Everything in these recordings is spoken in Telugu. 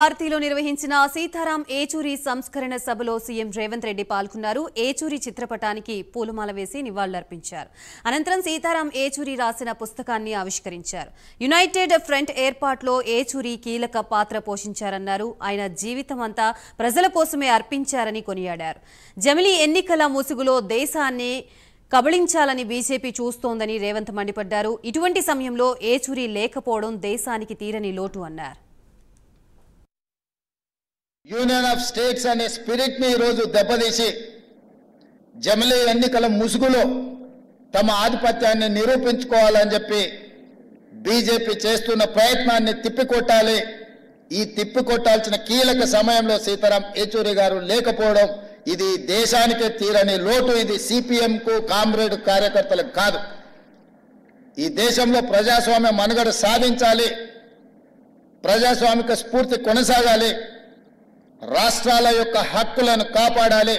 పార్టీలో నిర్వహించిన సీతారాం ఏచూరి సంస్కరణ సభలో సీఎం రేవంత్ రెడ్డి పాల్గొన్నారు. ఏచూరి చిత్రపటానికి పూలమాల వేసి నివాళులర్పించారు. అనంతరం సీతారాం ఏచూరి రాసిన పుస్తకాన్ని ఆవిష్కరించారు. యునైటెడ్ ఫ్రంట్ ఏర్పాటులో ఏచూరి కీలక పాత్ర పోషించారన్నారు. ఆయన జీవితం అంతా ప్రజల కోసమే అర్పించారని కొనియాడారు. జమిలీ ఎన్నికల ముసుగులో దేశాన్ని కబళించాలని బీజేపీ చూస్తోందని రేవంత్ మండిపడ్డారు. ఇటువంటి సమయంలో ఏచూరి లేకపోవడం దేశానికి తీరని లోటు అన్నారు. యూనియన్ ఆఫ్ స్టేట్స్ అనే స్పిరిట్ ని ఈరోజు దెబ్బతీసి జమిలీ ఎన్నికల ముసుగులో తమ ఆధిపత్యాన్ని నిరూపించుకోవాలని చెప్పి బీజేపీ చేస్తున్న ప్రయత్నాన్ని తిప్పికొట్టాలి. ఈ తిప్పికొట్టాల్సిన కీలక సమయంలో సీతారాం ఏచూరి గారు లేకపోవడం ఇది దేశానికే తీరని లోటు. ఇది సిపిఎం కు కామ్రేడ్ కార్యకర్తలకు కాదు. ఈ దేశంలో ప్రజాస్వామ్య మనుగడ సాధించాలి, ప్రజాస్వామిక స్ఫూర్తి కొనసాగాలి, రాష్ట్రాల యొక్క హక్కులను కాపాడాలి,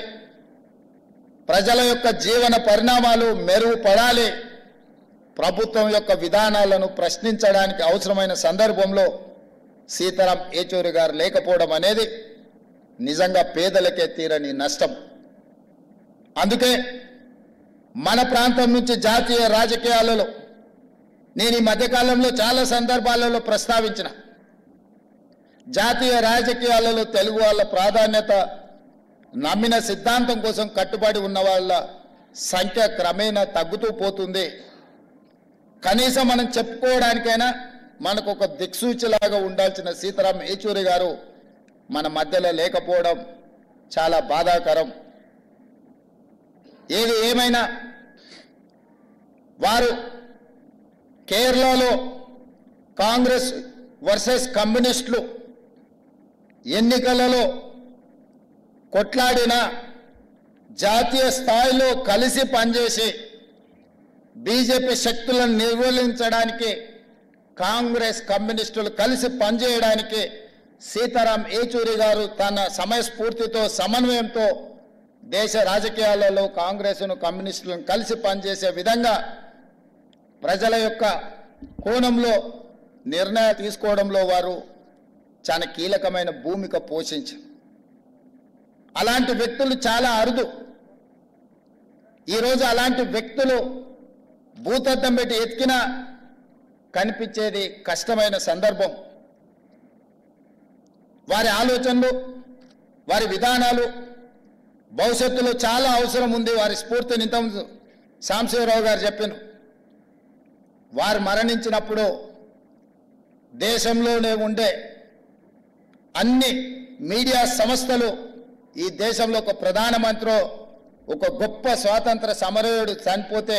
ప్రజల యొక్క జీవన పరిణామాలు మెరుగుపడాలి, ప్రభుత్వం యొక్క విధానాలను ప్రశ్నించడానికి అవసరమైన సందర్భంలో సీతారాం ఏచూరి గారు లేకపోవడం అనేది నిజంగా పేదలకే తీరని నష్టం. అందుకే మన ప్రాంతం నుంచి జాతీయ రాజకీయాలలో నేను ఈ మధ్యకాలంలో చాలా సందర్భాలలో ప్రస్తావించిన జాతీయ రాజకీయాలలో తెలుగు వాళ్ళ ప్రాధాన్యత, నమ్మిన సిద్ధాంతం కోసం కట్టుబడి ఉన్న వాళ్ళ సంఖ్య క్రమేణా తగ్గుతూ పోతుంది. కనీసం మనం చెప్పుకోవడానికైనా మనకు ఒక దిక్సూచిలాగా ఉండాల్సిన సీతారాం ఏచూరి గారు మన మధ్యలో లేకపోవడం చాలా బాధాకరం. ఏది ఏమైనా వారు కేరళలో కాంగ్రెస్ వర్సెస్ కమ్యూనిస్టులు ఎన్నికలలో కొట్లాడిన, జాతీయ స్థాయిలో కలిసి పనిచేసి బీజేపీ శక్తులను నిర్మూలించడానికి కాంగ్రెస్ కమ్యూనిస్టులు కలిసి పనిచేయడానికి సీతారాం ఏచూరి గారు తన సమయస్ఫూర్తితో, సమన్వయంతో దేశ రాజకీయాలలో కాంగ్రెస్ను కమ్యూనిస్టులను కలిసి పనిచేసే విధంగా ప్రజల యొక్క కోణంలో నిర్ణయాలు తీసుకోవడంలో వారు చాలా కీలకమైన భూమిక పోషించారు. అలాంటి వ్యక్తులు చాలా అరుదు. ఈరోజు అలాంటి వ్యక్తులు భూతద్దం పెట్టి ఎతికినా కనిపించేది కష్టమైన సందర్భం. వారి ఆలోచనలు, వారి విధానాలు భవిష్యత్తులో చాలా అవసరం ఉంది. వారి స్ఫూర్తిని ఇంత సాంబశివరావు గారు చెప్పారు. వారు మరణించినప్పుడు దేశంలోనే ఉండే అన్ని మీడియా సంస్థలు ఈ దేశంలో ఒక ప్రధానమంత్రి, ఒక గొప్ప స్వాతంత్ర సమరయోధుడు చనిపోతే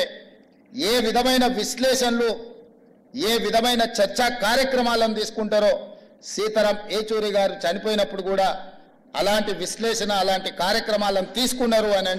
ఏ విధమైన విశ్లేషణలు, ఏ విధమైన చర్చా కార్యక్రమాలను తీసుకుంటారో సీతారాం ఏచూరి గారు చనిపోయినప్పుడు కూడా అలాంటి విశ్లేషణ, అలాంటి కార్యక్రమాలను తీసుకున్నారు అని అంటే